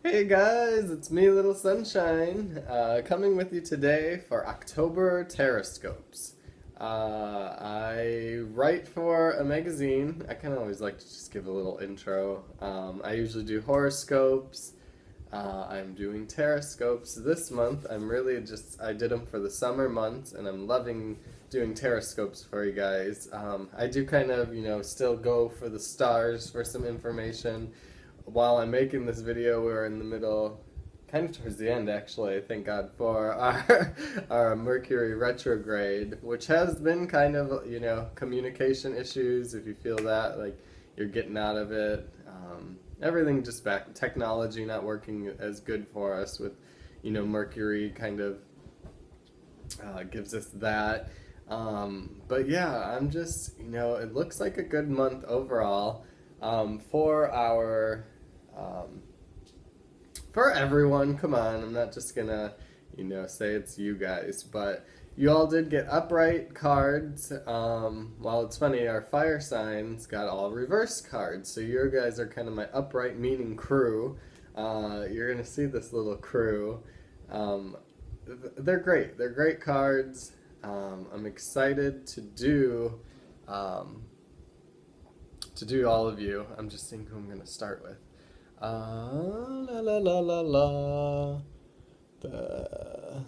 Hey guys, it's me, Little Sunshine, coming with you today for October Terrascopes. I write for a magazine. I kind of always like to just give a little intro. I usually do horoscopes. I'm doing Terrascopes this month. I did them for the summer months, and I'm loving doing Terrascopes for you guys. I do kind of, still go for the stars for some information. While I'm making this video, we're in the middle, kind of towards the end actually, thank God for our Mercury retrograde, which has been kind of, communication issues, if you feel that, like you're getting out of it. Everything just back, technology not working as good for us with, Mercury kind of gives us that. But yeah, I'm just, it looks like a good month overall for our um, for everyone. Come on, I'm not just gonna, say it's you guys, but you all did get upright cards. Well, it's funny, our fire signs got all reverse cards, so your guys are kind of my upright meaning crew. You're gonna see this little crew. Um, they're great. They're great cards. I'm excited um, to do all of you. I'm just seeing who I'm gonna start with. La la la la la. The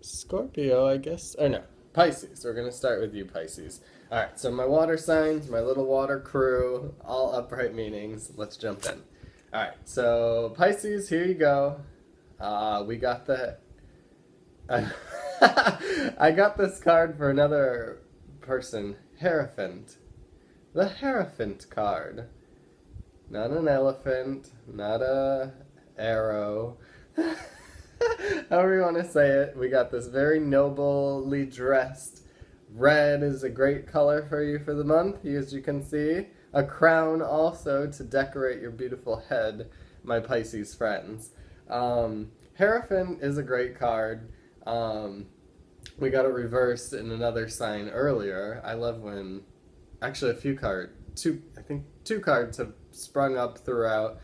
Scorpio, I guess. Or no, Pisces. We're gonna start with you, Pisces. All right. So my water signs, my little water crew, all upright meanings. Let's jump in. All right. So Pisces, here you go. We got the. I got this card for another person, Heirophant. The Heirophant card. Not an elephant, not a arrow. However you want to say it, we got this very nobly dressed. Red is a great color for you for the month, as you can see. A crown also to decorate your beautiful head, my Pisces friends. Hierophant is a great card. We got it reversed in another sign earlier. I love when, actually I think two cards have sprung up throughout,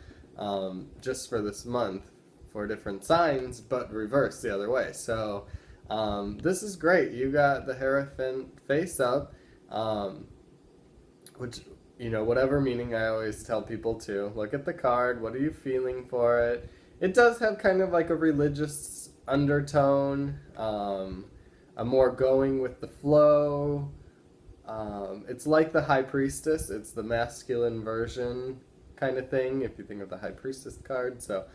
just for this month for different signs, but reversed the other way. So this is great. You got the Hierophant face up, which, whatever meaning I always tell people to look at the card. What are you feeling for it? It does have kind of like a religious undertone, a more going with the flow. It's like the High Priestess. It's the masculine version kind of thing, if you think of the High Priestess card. So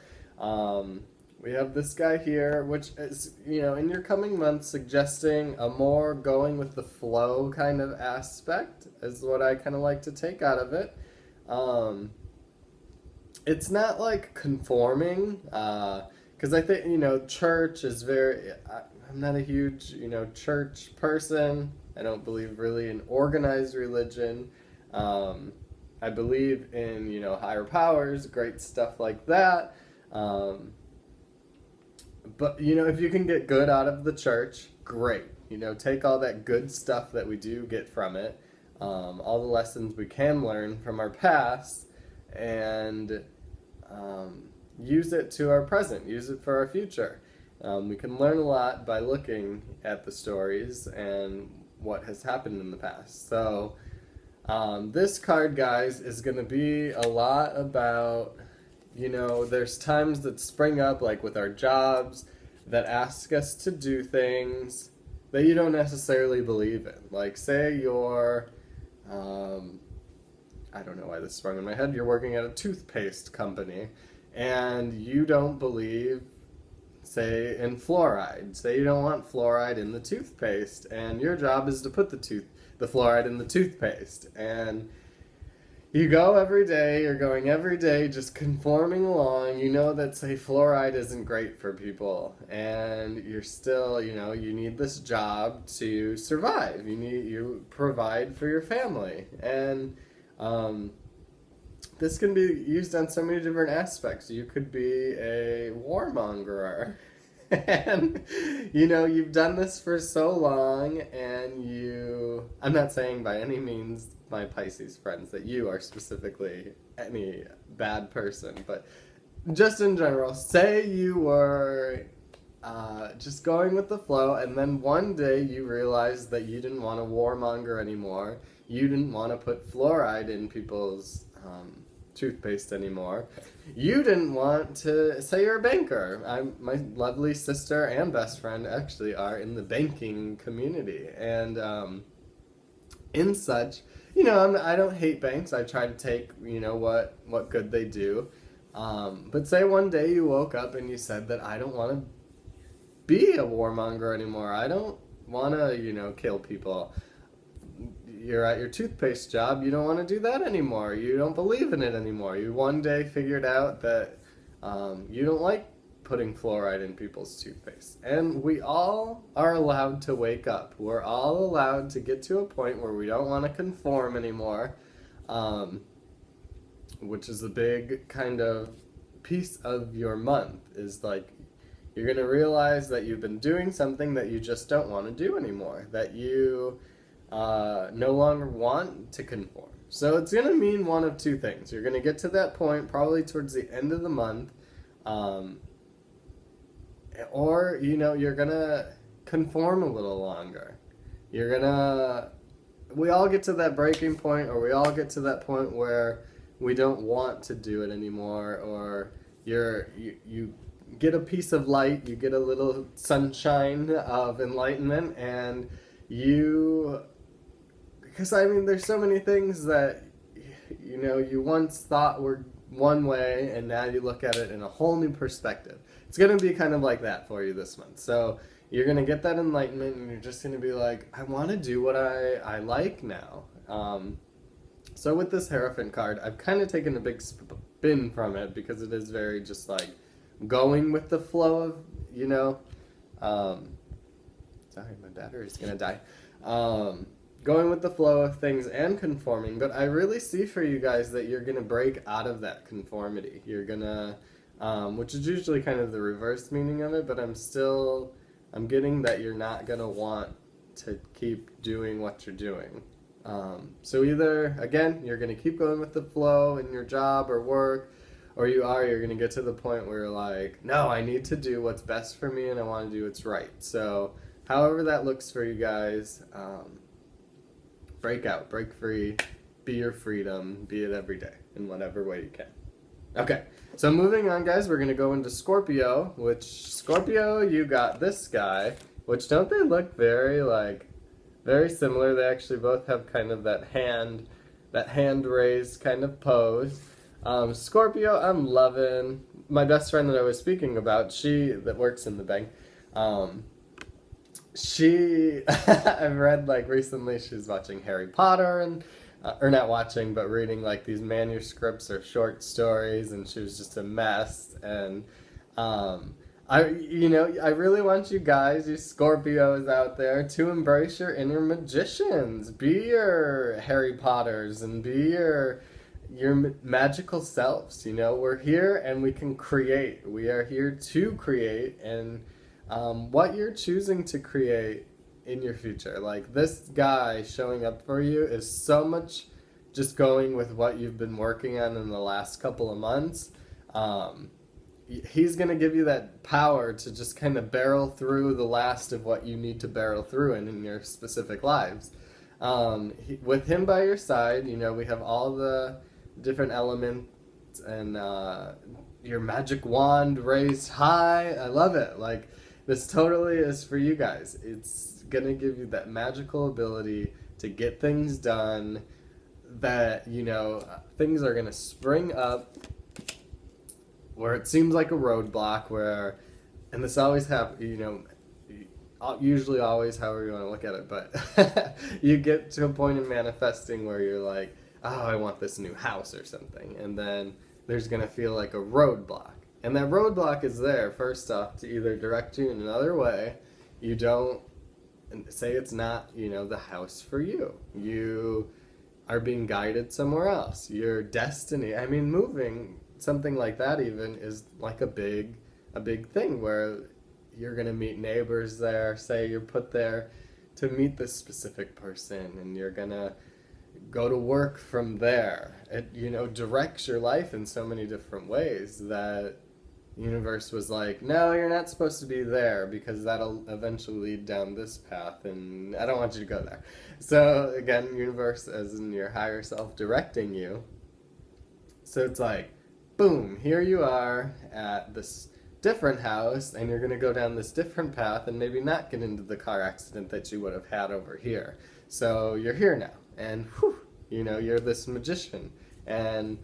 we have this guy here, which is, in your coming months, suggesting a more going with the flow kind of aspect, is what I kind of like to take out of it. It's not like conforming, because I think, church is I'm not a huge, church person. I don't believe really in organized religion. I believe in, higher powers, great stuff like that. But, if you can get good out of the church, great. Take all that good stuff that we do get from it, all the lessons we can learn from our past, and use it to our present, use it for our future. We can learn a lot by looking at the stories and what has happened in the past. So this card, guys, is going to be a lot about, there's times that spring up, like with our jobs, that ask us to do things that you don't necessarily believe in. Like, say you're, I don't know why this sprung in my head, you're working at a toothpaste company, and you don't believe, say, in fluoride. Say you don't want fluoride in the toothpaste, and your job is to put the fluoride in the toothpaste. And you go every day, you're going every day, just conforming along. You know that, say, fluoride isn't great for people, and you're still, you need this job to survive. You provide for your family. And this can be used on so many different aspects. You could be a warmongerer. And, you've done this for so long, and I'm not saying by any means my Pisces friends that you are specifically any bad person, but just in general, say you were just going with the flow, and then one day you realized that you didn't want to warmonger anymore. You didn't want to put fluoride in people's toothpaste anymore. You didn't want to, say you're a banker. My lovely sister and best friend actually are in the banking community, and in such, I don't hate banks. I try to take, what good they do. But say one day you woke up and you said that I don't want to be a warmonger anymore. I don't want to, kill people. You're at your toothpaste job. You don't want to do that anymore. You don't believe in it anymore. You one day figured out that you don't like putting fluoride in people's toothpaste. And we all are allowed to wake up. We're all allowed to get to a point where we don't want to conform anymore, which is a big kind of piece of your month, is like, you're going to realize that you've been doing something that you just don't want to do anymore, that you no longer want to conform. So it's going to mean one of two things. You're going to get to that point probably towards the end of the month, or, you're going to conform a little longer. We all get to that breaking point, or we all get to that point where we don't want to do it anymore, or you get a piece of light, you get a little sunshine of enlightenment, and because there's so many things that, you once thought were one way, and now you look at it in a whole new perspective. It's going to be kind of like that for you this month. So you're going to get that enlightenment, and you're just going to be like, I want to do what I like now. So with this Heirophant card, I've kind of taken a big spin from it, because it is very just like going with the flow of, sorry, my battery's gonna die. Going with the flow of things and conforming, but I really see for you guys that you're gonna break out of that conformity. You're gonna, which is usually kind of the reverse meaning of it, but I'm getting that you're not gonna want to keep doing what you're doing. So either, again, you're gonna keep going with the flow in your job or work, or you're going to get to the point where you're like, no, I need to do what's best for me, and I want to do what's right. So however that looks for you guys, break out, break free, be your freedom, be it every day in whatever way you can. Okay, so moving on, guys, we're going to go into Scorpio, which Scorpio, you got this guy, which don't they look very similar? They actually both have kind of that hand raised kind of pose. Scorpio, I'm loving. My best friend that I was speaking about, that works in the bank, I've read, recently she's watching Harry Potter, and, or not watching, but reading, these manuscripts or short stories, and she was just a mess, and, I really want you guys, you Scorpios out there, to embrace your inner magicians. Be your Harry Potters, and be your magical selves. We're here and we can create. We are here to create, and what you're choosing to create in your future. This guy showing up for you is so much just going with what you've been working on in the last couple of months. He's going to give you that power to just kind of barrel through the last of what you need to barrel through in your specific lives. With him by your side, we have all the different elements, and your magic wand raised high. I love it. This totally is for you guys. It's gonna give you that magical ability to get things done, that things are gonna spring up where it seems like a roadblock, and this always happens, usually always, however you want to look at it, but you get to a point in manifesting where you're like, oh, I want this new house or something, and then there's going to feel like a roadblock. And that roadblock is there, first off, to either direct you in another way. You don't say it's not, the house for you. You are being guided somewhere else. Your destiny, moving, something like that even, is like a big thing where you're going to meet neighbors there. Say you're put there to meet this specific person, and you're going to go to work from there. It, you know, directs your life in so many different ways that the universe was like, no, you're not supposed to be there because that'll eventually lead down this path, and I don't want you to go there. So again, universe as in your higher self directing you. So it's like, boom, here you are at this different house, and you're going to go down this different path and maybe not get into the car accident that you would have had over here. So you're here now, and whew, you know, you're this magician. And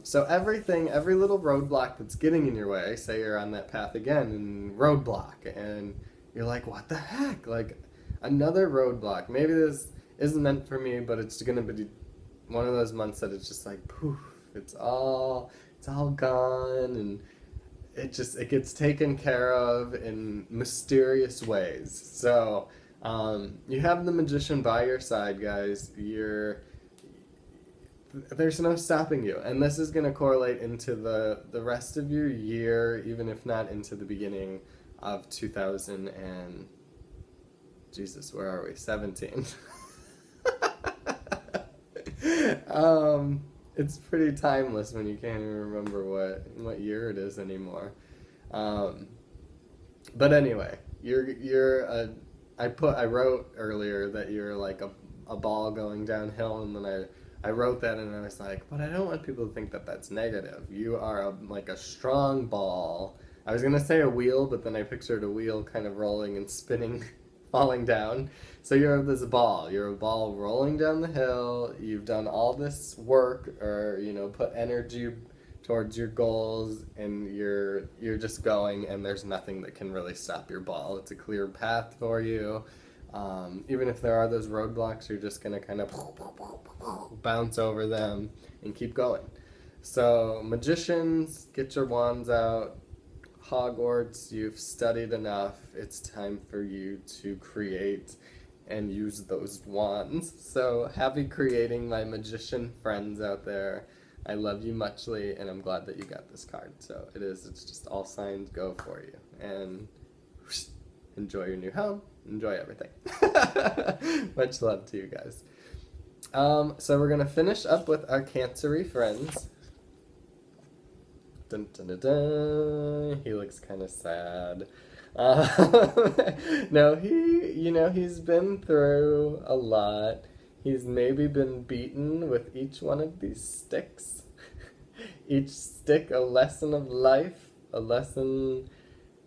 so everything, every little roadblock that's getting in your way, say you're on that path again, and roadblock, and you're like, what the heck? Like, another roadblock. Maybe this isn't meant for me, but it's going to be one of those months that it's just like, poof, it's all gone, and it gets taken care of in mysterious ways. So you have the magician by your side, guys. There's no stopping you, and this is going to correlate into the rest of your year, even if not into the beginning of 2000 and Jesus, where are we? 17. It's pretty timeless when you can't even remember what year it is anymore. But anyway, I wrote earlier that you're like a ball going downhill, and then I wrote that, and I was like, but I don't want people to think that that's negative. You are like a strong ball. I was gonna say a wheel, but then I pictured a wheel kind of rolling and spinning, falling down. So you're this ball. You're a ball rolling down the hill. You've done all this work, or you know, put energy towards your goals, and you're just going, and there's nothing that can really stop your ball. It's a clear path for you. Even if there are those roadblocks, you're just gonna kind of bounce over them and keep going. So magicians, get your wands out. Hogwarts, you've studied enough. It's time for you to create and use those wands. So happy creating, my magician friends out there. I love you muchly, and I'm glad that you got this card. So it's just all signs go for you. And whoosh, enjoy your new home. Enjoy everything. Much love to you guys. So we're going to finish up with our Cancery friends. Dun, dun, dun, dun. He looks kind of sad. No, he's been through a lot. He's maybe been beaten with each one of these sticks. Each stick a lesson of life, a lesson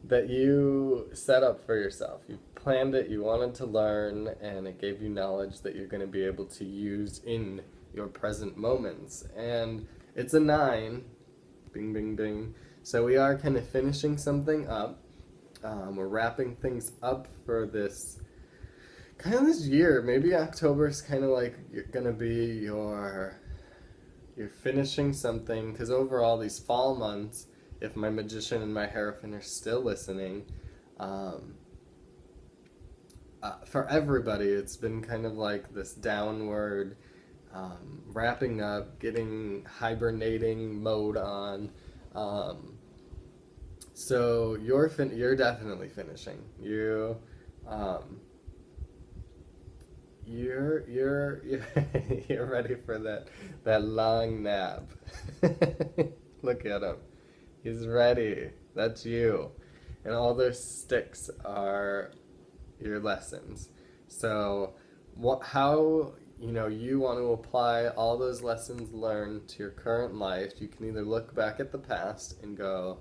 that you set up for yourself. You planned it, you wanted to learn, and it gave you knowledge that you're going to be able to use in your present moments. And it's a 9. Bing, bing, bing. So we are kind of finishing something up. We're wrapping things up for this this year. Maybe October is kind of like gonna be you're finishing something, because overall these fall months, if my magician and my Heirophant are still listening, for everybody it's been kind of like this downward wrapping up, getting hibernating mode on. So you're definitely finishing. You're you're ready for that long nap. Look at him. He's ready. That's you. And all those sticks are your lessons. So how you want to apply all those lessons learned to your current life. You can either look back at the past and go,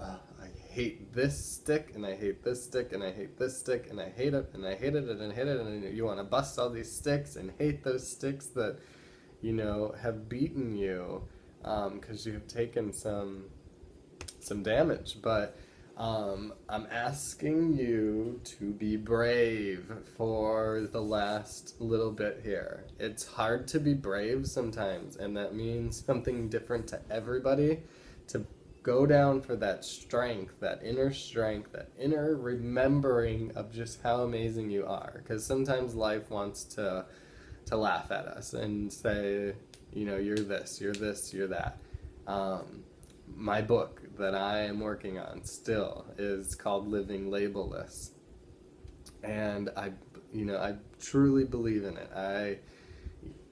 I hate this stick, and I hate this stick, and I hate this stick, and I hate it, and I hated it, and hate it, and you want to bust all these sticks and hate those sticks that, have beaten you, because you have taken some damage. But I'm asking you to be brave for the last little bit here. It's hard to be brave sometimes, and that means something different to everybody. To go down for that strength, that inner remembering of just how amazing you are. Because sometimes life wants to laugh at us and say, you're this, you're that. My book that I am working on still is called Living Labelless. And I truly believe in it.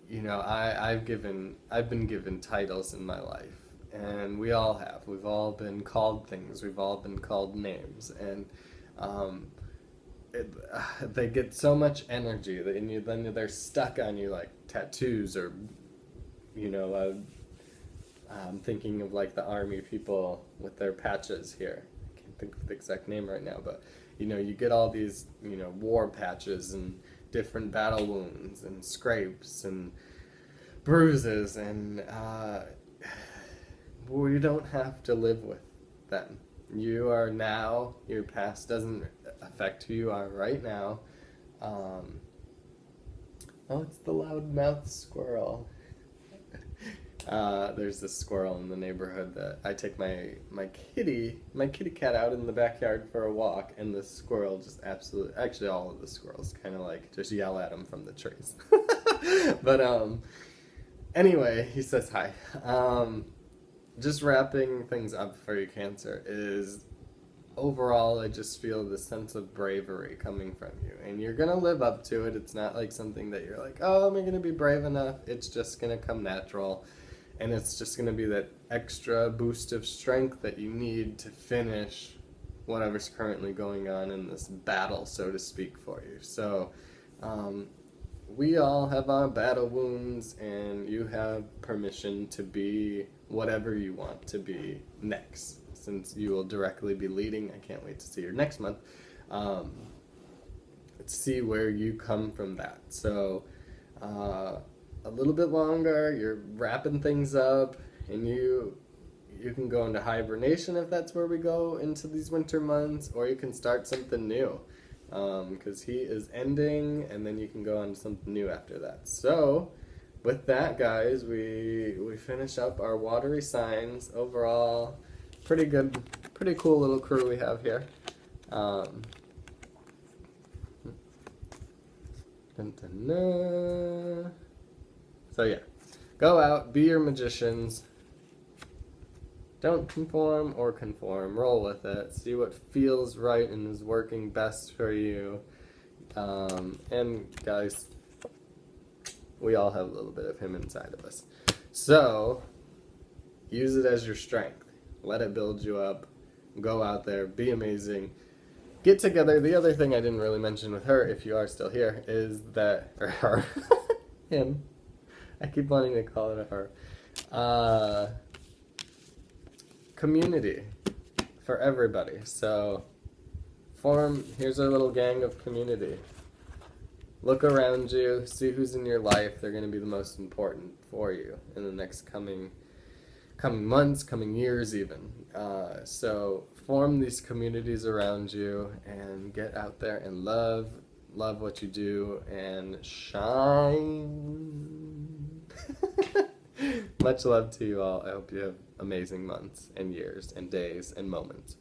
you know, I've been given titles in my life, and we all have. We've all been called things. We've all been called names, and um, they get so much energy that then they're stuck on you like tattoos or, you know, I'm thinking of like the army people with their patches here. I can't think of the exact name right now, but you know, you get all these, you know, war patches and different battle wounds and scrapes and bruises, and we don't have to live with them. You are now, your past doesn't affect who you are right now. Um, oh, it's the loudmouth squirrel. There's this squirrel in the neighborhood that I take my kitty cat out in the backyard for a walk, and the squirrel just absolutely, actually all of the squirrels kind of like just yell at him from the trees. But anyway, he says hi. Just wrapping things up for you, Cancer, is overall I just feel this sense of bravery coming from you, and you're gonna live up to it. It's not like something that you're like, oh, am I gonna be brave enough? It's just gonna come natural. And it's just going to be that extra boost of strength that you need to finish whatever's currently going on in this battle, so to speak, for you. So, we all have our battle wounds, and you have permission to be whatever you want to be next, since you will directly be leading. I can't wait to see your next month. Let's see where you come from that. So, a little bit longer, you're wrapping things up, and you can go into hibernation if that's where we go into these winter months, or you can start something new, because he is ending, and then you can go on to something new after that. So with that, guys, we finish up our watery signs. Overall, pretty good, pretty cool little crew we have here. Dun, dun, dun. So yeah, go out, be your magicians. Don't conform or conform. Roll with it. See what feels right and is working best for you. And guys, we all have a little bit of him inside of us. So use it as your strength. Let it build you up. Go out there, be amazing. Get together. The other thing I didn't really mention with her, if you are still here, is that, or her, him. I keep wanting to call it a her. Community for everybody. So here's our little gang of community. Look around you, see who's in your life. They're going to be the most important for you in the next coming months, coming years even. So form these communities around you and get out there and love what you do and shine. Much love to you all. I hope you have amazing months and years and days and moments.